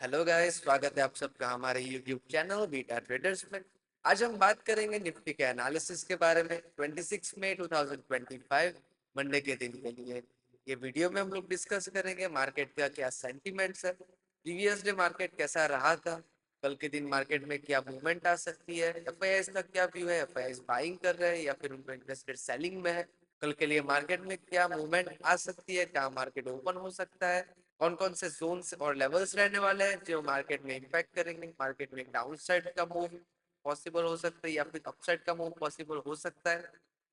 Hello guys, स्वागत है आप सबका हमारे यूट्यूब चैनल बीटा ट्रेडर्स में। आज हम बात करेंगे निफ्टी के एनालिसिस के बारे में 26 मई 2025 मंडे के दिन के लिए। ये वीडियो में हम लोग डिस्कस करेंगे मार्केट का क्या सेंटीमेंट्स है, प्रीवियस डे मार्केट कैसा रहा था, कल के दिन मार्केट में क्या मूवमेंट आ सकती है, एफआईआईज का क्या व्यू है, एफआईआईज बाइंग कर रहे हैं या फिर उनको इंटरेस्टेड सेलिंग में है, कल के लिए मार्केट में क्या मूवमेंट आ सकती है, क्या मार्केट ओपन हो सकता है, कौन कौन से जोन्स और लेवल्स रहने वाले हैं जो मार्केट में इम्पैक्ट करेंगे, मार्केट में डाउन साइड का मूव पॉसिबल हो सकता है या फिर अपसाइड का मूव पॉसिबल हो सकता है,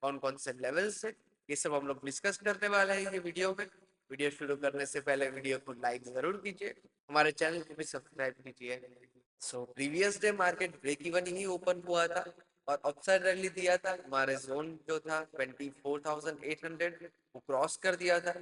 कौन कौन से लेवल्स है, ये सब हम लोग डिस्कस करने वाले हैं ये वीडियो में। वीडियो शुरू करने से पहले वीडियो को लाइक जरूर कीजिए, हमारे चैनल को भी सब्सक्राइब कीजिए। So previous day market break even ही ओपन हुआ था और अपसाइड रैली दिया था। हमारे जोन जो था 24,800 वो क्रॉस कर दिया था।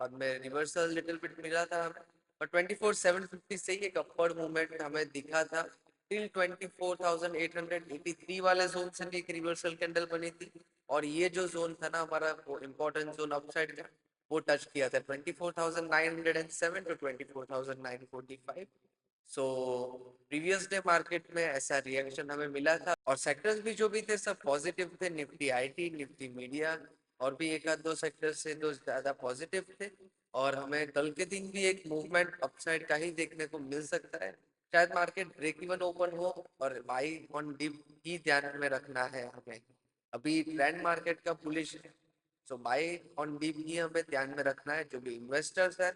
बाद में रिवर्सल लिटिल बिट मिला था हमें, और 24,750 से ही एक अपवर्ड मूवमेंट हमें दिखा था टिल 24,883 वाले जोन से भी एक रिवर्सल कैंडल बनी थी। और ये जो जोन था ना हमारा, वो इम्पोर्टेंट जोन अपसाइड का, वो टच किया था 24,907 to 24,945। So previous day market में ऐसा रिएक्शन हमें मिला था और सेक्टर्स भी जो भी थे सब पॉजिटिव थे। निफ्टी आईटी, निफ्टी मीडिया और भी एक आध दो सेक्टर से जो ज्यादा पॉजिटिव थे। और हमें कल के दिन भी एक मूवमेंट अपसाइड का ही देखने को मिल सकता है। शायद मार्केट ब्रेक इवन ओपन हो और बाई ऑन डिप ही ध्यान में रखना है हमें। अभी ट्रेंड मार्केट का बुलिश है, सो बाई ऑन डिप ही हमें ध्यान में रखना है। जो भी इन्वेस्टर्स है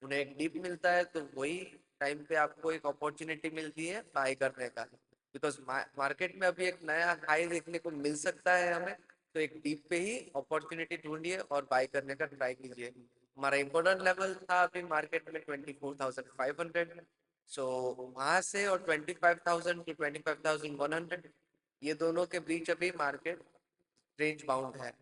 उन्हें एक डिप मिलता है तो वही टाइम पे आपको एक अपॉर्चुनिटी मिलती है बाय करने का, बिकॉज मार्केट में अभी एक नया हाई देखने को मिल सकता है हमें। तो एक डीप पे ही अपॉर्चुनिटी ढूंढिए और बाय करने का ट्राई कीजिए। हमारा इम्पोर्टेंट लेवल था अभी मार्केट में 24,500। सो वहां से और 25,000 टू 25,100, ये दोनों के बीच अभी मार्केट रेंज बाउंड है।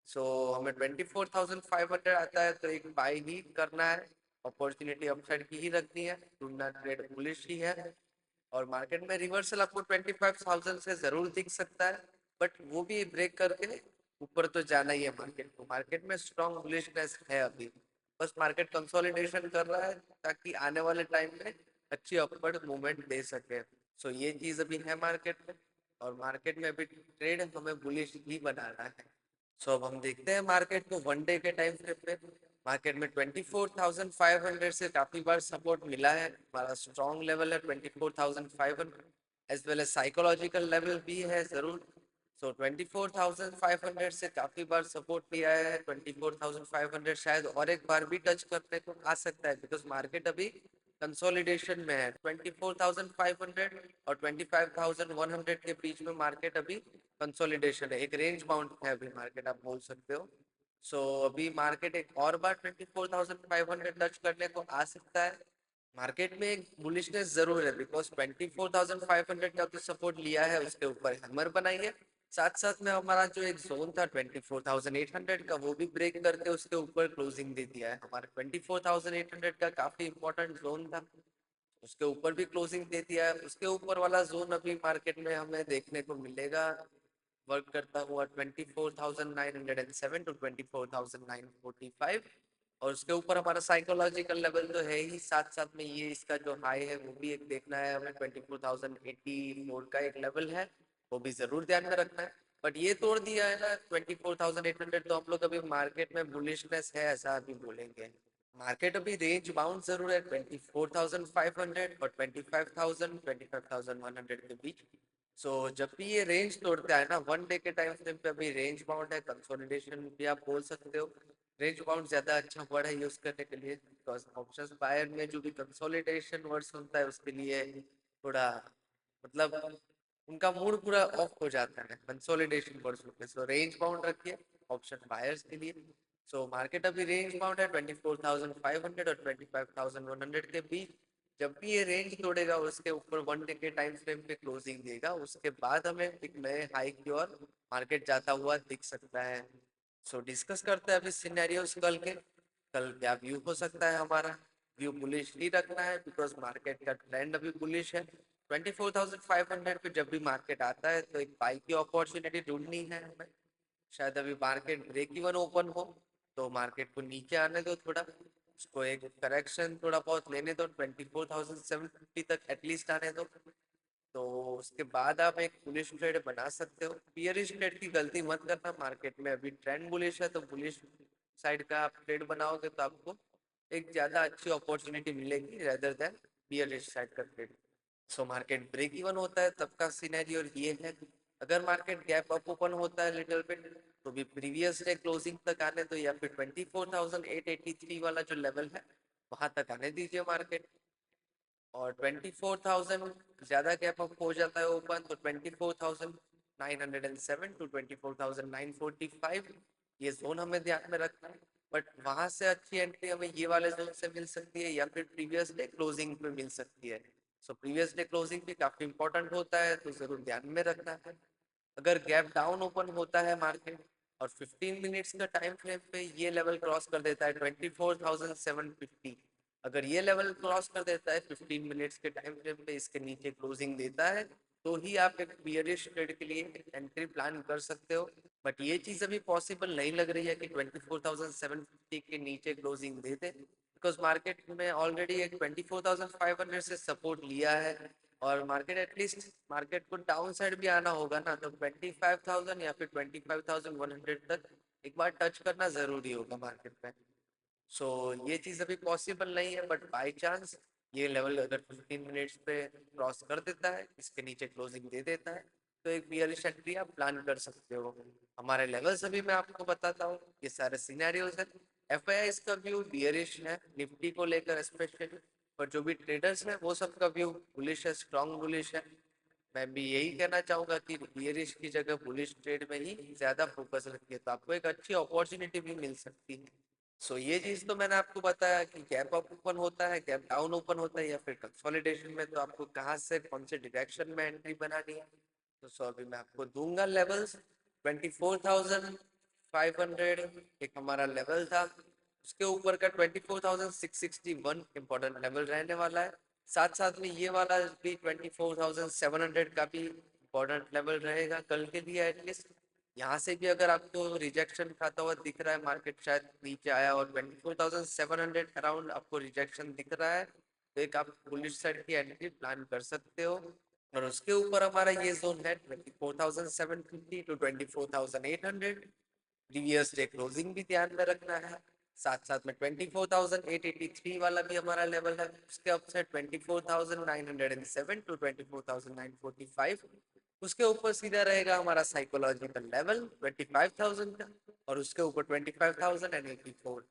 सो हमें 24,500 आता है तो एक बाय ही करना है, अपॉर्चुनिटी अपसाइड की ही रखनी है, ढूंढना ट्रेड बुलिश ही है। और मार्केट में रिवर्सल आपको 25,000 से जरूर दिख सकता है, बट वो भी ब्रेक करके ऊपर तो जाना ही है मार्केट को। मार्केट में स्ट्रॉन्ग बुलिशनेस है अभी, बस मार्केट कंसोलिडेशन कर रहा है ताकि आने वाले टाइम में अच्छी अपवर्ड मूवमेंट दे सके। सो ये चीज अभी है मार्केट में, और मार्केट में अभी ट्रेड हमें बुलिश ही बनाना है। सो अब हम देखते हैं मार्केट को वन डे के टाइम फ्रेम पे। मार्केट में 24,500 से काफी बार सपोर्ट मिला है। हमारा स्ट्रॉन्ग लेवल है 24,500, as well as psychological level भी है जरूर। सो 24,500 से काफी बार सपोर्ट भी आया है। 24,500 शायद और एक बार भी टच करने को आ सकता है, बिकॉज मार्केट अभी कंसोलिडेशन में है। 24,500 और 25,100 के बीच में मार्केट अभी कंसोलिडेशन है, एक रेंज बाउंड है अभी मार्केट, आप बोल सकते हो। सो अभी मार्केट एक और बार 24,500 टच करने को आ सकता है। मार्केट में एक बुलिशनेस जरूर है, बिकॉज 24,500 का तो सपोर्ट लिया है, उसके ऊपर हैमर बनाई है। साथ साथ में हमारा जो एक जोन था 24,800 का, वो भी ब्रेक करके उसके ऊपर क्लोजिंग दे दिया है। हमारा 24,800 का काफी इंपॉर्टेंट जोन था, उसके ऊपर भी क्लोजिंग दे दिया है। उसके ऊपर वाला जोन अभी मार्केट में हमें देखने को मिलेगा वर्क करता हुआ 24,907 टू 24,945। और उसके ऊपर हमारा साइकोलॉजिकल लेवल तो है ही, साथ साथ में ये इसका जो हाई है वो भी एक देखना है हमें। 24,084 का एक लेवल है, वो भी जरूर ध्यान में रखना है। बट ये तोड़ दिया है ना 24,800, तो हम लोग अभी मार्केट में बुलिशनेस है ऐसा अभी बोलेंगे। मार्केट अभी रेंज बाउंड जरूर है 24,500 और 25,100 के बीच। सो जब भी ये रेंज तोड़ता है ना वन डे के टाइम फ्रेम पे, अभी रेंज बाउंड है, कंसोलिडेशन भी आप बोल सकते हो। रेंज बाउंड ज्यादा अच्छा वर्ड है यूज करने के लिए, बिकॉज ऑप्शंस बायर में जो भी कंसोलिडेशन वर्ड सुनता है उसके लिए थोड़ा, मतलब उनका मूड पूरा ऑफ हो जाता है कंसोलिडेशन वर्ड सुनते। सो रेंज बाउंड रखिए ऑप्शन बायर्स के लिए। सो मार्केट अभी रेंज बाउंड है 24,500 और 25,100 के बीच। जब भी ये रेंज तोड़ेगा उसके ऊपर वन डे के टाइम फ्रेम पे क्लोजिंग देगा, उसके बाद हमें एक नए हाई की ओर मार्केट जाता हुआ दिख सकता है। सो डिस्कस करते हैं अभी सिनेरियोस कल के। कल क्या व्यू हो सकता है हमारा। व्यू बुलिश ही रखना है, बिकॉज मार्केट का ट्रेंड अभी बुलिश है। 24,500 पे जब भी मार्केट आता है तो एक बाई की अपॉर्चुनिटी ढूंढनी है हमें। शायद अभी मार्केट ब्रेक इवन ओपन हो तो मार्केट को नीचे आने दो थोड़ा, उसको एक करेक्शन थोड़ा बहुत लेने दो, 24,750 तक एटलीस्ट आने दो। तो उसके बाद आप एक बुलिश ट्रेड बना सकते हो। बियरिश ट्रेड की गलती मत करना, मार्केट में अभी ट्रेंड बुलिश है तो बुलिश साइड का आप ट्रेड बनाओगे तो आपको एक ज़्यादा अच्छी अपॉर्चुनिटी मिलेगी रेदर देन बियरिश साइड का trade. So market break even होता है तब का सिनेरियो ये है। अगर मार्केट गैप अप ओपन होता है लिटिल बिट तो भी प्रीवियस डे क्लोजिंग तक आने दो, या फिर 24,883 वाला जो लेवल है वहां तक आने दीजिए मार्केट। और 24,000 ज्यादा गैप अप हो जाता है ओपन तो 24,907 टू 24,945 ये जोन हमें ध्यान में रखना है। बट वहां से अच्छी एंट्री हमें ये वाले जोन से मिल सकती है या फिर प्रीवियस डे क्लोजिंग में मिल सकती है। सो प्रीवियस डे क्लोजिंग भी काफी इंपॉर्टेंट होता है तो जरूर ध्यान में रखना है। अगर गैप डाउन ओपन होता है मार्केट और 15 मिनट्स का टाइम फ्रेम पे ये लेवल क्रॉस कर देता है 24,750, अगर ये लेवल क्रॉस कर देता है 15 मिनट्स के टाइम फ्रेम पे, इसके नीचे क्लोजिंग देता है, तो ही आप एक बियरिश ट्रेड के लिए एंट्री प्लान कर सकते हो। बट ये चीज अभी पॉसिबल नहीं लग रही है कि 24,750 के नीचे closing they they, because market में ऑलरेडी एक 24,500 से सपोर्ट लिया है। और मार्केट एटलीस्ट मार्केट को डाउन साइड भी आना होगा ना, तो 25,000 या फिर 25,100 तक एक बार टच करना जरूरी होगा मार्केट में। सो ये चीज़ अभी पॉसिबल नहीं है, बट बाई चांस ये लेवल अगर 15 मिनट्स पे क्रॉस कर देता है, इसके नीचे क्लोजिंग दे देता है, तो एक बियरिश एंट्री आप प्लान कर सकते हो। हमारे लेवल्स अभी मैं आपको बताता हूँ, ये सारे सिनेरियोज है। एफआईआई का व्यू बियरिश है निफ्टी को लेकर स्पेशली, और जो भी ट्रेडर्स हैं वो सबका व्यू बुलिश है, स्ट्रॉन्ग बुलिश है। मैं भी यही कहना चाहूंगा कि बियरिश की जगह बुलिश ट्रेड में ही ज्यादा फोकस रखिए तो आपको एक अच्छी अपॉर्चुनिटी भी मिल सकती है। सो ये चीज तो मैंने आपको बताया कि गैप अप ओपन होता है, गैप डाउन ओपन होता है, या फिर कंसोलिडेशन में तो आपको कहाँ से कौन से डायरेक्शन में एंट्री बनानी है। तो सो अभी मैं आपको दूंगा लेवल्स। 24,500 एक हमारा लेवल था, उसके ऊपर का 24,661 इंपॉर्टेंट लेवल रहने वाला है। साथ साथ में ये वाला भी 24,700 का भी इंपॉर्टेंट लेवल रहेगा कल के लिए एटलीस्ट। यहाँ से भी अगर आपको रिजेक्शन खाता हुआ दिख रहा है, मार्केट शायद नीचे आया और 24,700 अराउंड आपको रिजेक्शन दिख रहा है, तो एक आप बुलिश साइड की एंट्री प्लान कर सकते हो। और उसके ऊपर हमारा ये जोन है 24,750 टू 24,800। प्रीवियस डे क्लोजिंग भी ध्यान में रखना है। साथ साथ में 24,883 वाला भी हमारा लेवल है, उसके अपसेट 24,907 टू 24,945। उसके ऊपर सीधा रहेगा हमारा साइकोलॉजिकल लेवल 25,000 का, और उसके ऊपर 25,084।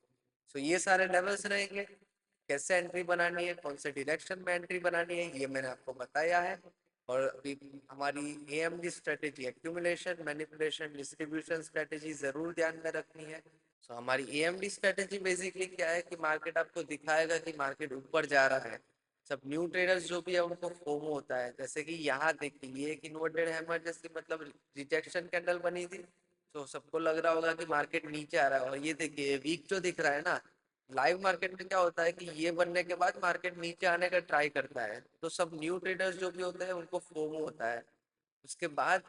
सो ये सारे लेवल्स रहेंगे। कैसे एंट्री बनानी है, कौन से डायरेक्शन में एंट्री बनानी है, ये मैंने आपको बताया है। और अभी हमारी AMD strategy accumulation, manipulation, distribution strategy जरूर ध्यान में रखनी है। सो हमारी एएमडी स्ट्रेटेजी बेसिकली क्या है कि मार्केट आपको दिखाएगा कि मार्केट ऊपर जा रहा है। सब न्यू ट्रेडर्स जो भी है उनको फोमो होता है, जैसे कि यहाँ देखिए ये एक इन्वर्टेड हैमर जैसी मतलब रिजेक्शन कैंडल बनी थी, तो सबको लग रहा होगा कि मार्केट नीचे आ रहा है। और ये देखिए वीक जो दिख रहा है ना, लाइव मार्केट में क्या होता है कि ये बनने के बाद मार्केट नीचे आने का ट्राई करता है, तो सब न्यू ट्रेडर्स जो भी होते हैं उनको फोमो होता है। उसके बाद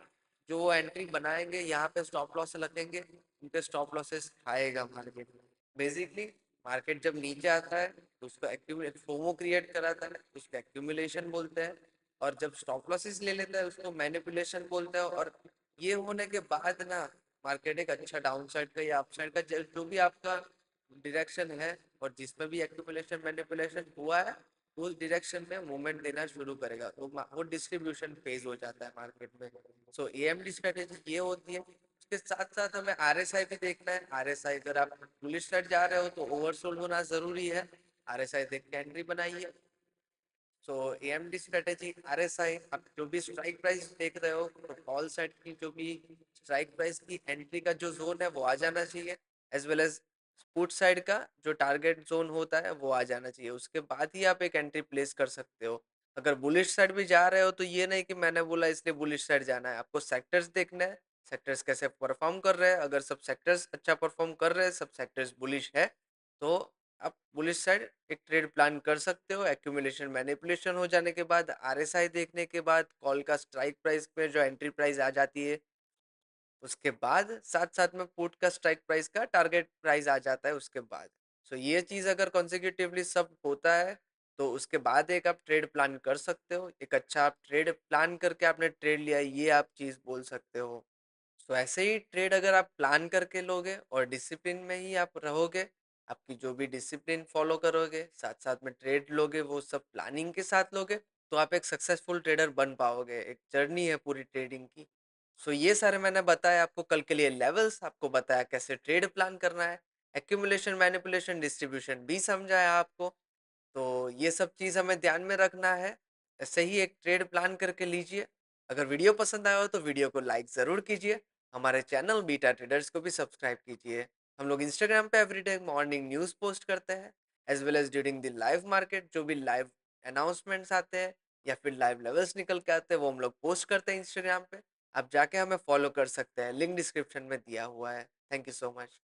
जो वो एंट्री बनाएंगे यहाँ पे स्टॉप लॉस लगेंगे, उनके स्टॉप लॉसेस खाएगा मार्केट। बेसिकली मार्केट जब नीचे आता है तो उसको एक्यूमुलेट फोमो क्रिएट कराता है, उसको एक्यूमुलेशन बोलते हैं। और जब स्टॉप लॉसेस ले लेता है उसको मैनिपुलेशन बोलते हैं। और ये होने के बाद ना मार्केट एक अच्छा डाउन साइड का या अप साइड का जो भी आपका डायरेक्शन है और जिसमें भी एक्यूमुलेशन मैनिपुलेशन हुआ है उस डायरेक्शन में मूवमेंट देना शुरू करेगा, तो वो डिस्ट्रीब्यूशन फेज हो जाता है मार्केट में। सो एएमडी स्ट्रेटेजी ये होती है। उसके साथ साथ हमें आरएसआई भी देखना है। आरएसआई अगर आप बुलिश साइड जा रहे हो तो ओवरसोल्ड होना जरूरी है, आरएसआई देख के एंट्री बनाइए। सो एएमडी स्ट्रेटेजी आरएसआई, आप जो भी स्ट्राइक प्राइस देख रहे हो तो कॉल साइड की जो भी स्ट्राइक प्राइस की एंट्री का जो जोन है वो आ जाना चाहिए, as well as put side का जो टारगेट जोन होता है वो आ जाना चाहिए। उसके बाद ही आप एक एंट्री प्लेस कर सकते हो। अगर बुलिश साइड भी जा रहे हो तो ये नहीं कि मैंने बोला इसलिए बुलिश साइड जाना है, आपको सेक्टर्स देखना है, सेक्टर्स कैसे परफॉर्म कर रहे हैं। अगर सब सेक्टर्स अच्छा परफॉर्म कर रहे हैं, सब सेक्टर्स बुलिश है, तो आप बुलिश साइड एक ट्रेड प्लान कर सकते हो। एक्यूमुलेशन मैनिपुलेशन हो जाने के बाद, आरएसआई देखने के बाद, कॉल का स्ट्राइक प्राइस पे जो एंट्री प्राइस आ जाती है, उसके बाद साथ साथ में पुट का स्ट्राइक प्राइस का टारगेट प्राइस आ जाता है उसके बाद। सो ये चीज अगर कॉन्जिक्यूटिवली सब होता है तो उसके बाद एक आप ट्रेड प्लान कर सकते हो। एक अच्छा आप ट्रेड प्लान करके आपने ट्रेड लिया, ये आप चीज बोल सकते हो। सो ऐसे ही ट्रेड अगर आप प्लान करके लोगे और डिसिप्लिन में ही आप रहोगे, आपकी जो भी डिसिप्लिन फॉलो करोगे, साथ साथ में ट्रेड लोगे, वो सब प्लानिंग के साथ लोगे, तो आप एक सक्सेसफुल ट्रेडर बन पाओगे। एक जर्नी है पूरी ट्रेडिंग की। सो ये सारे मैंने बताया आपको कल के लिए लेवल्स, आपको बताया कैसे ट्रेड प्लान करना है, एक्यूमुलेशन, मैनिपुलेशन, डिस्ट्रीब्यूशन भी समझाया आपको। तो ये सब चीज़ हमें ध्यान में रखना है। ऐसे ही एक ट्रेड प्लान करके लीजिए। अगर वीडियो पसंद आया हो तो वीडियो को लाइक ज़रूर कीजिए। हमारे चैनल बीटा ट्रेडर्स को भी सब्सक्राइब कीजिए। हम लोग इंस्टाग्राम पे एवरीडे मॉर्निंग न्यूज़ पोस्ट करते हैं, as well as during the live market जो भी लाइव अनाउंसमेंट्स आते हैं या फिर लाइव लेवल्स निकल के आते हैं, वो हम लोग पोस्ट करते हैं इंस्टाग्राम पे। आप जाके हमें फॉलो कर सकते हैं, लिंक डिस्क्रिप्शन में दिया हुआ है। Thank you so much.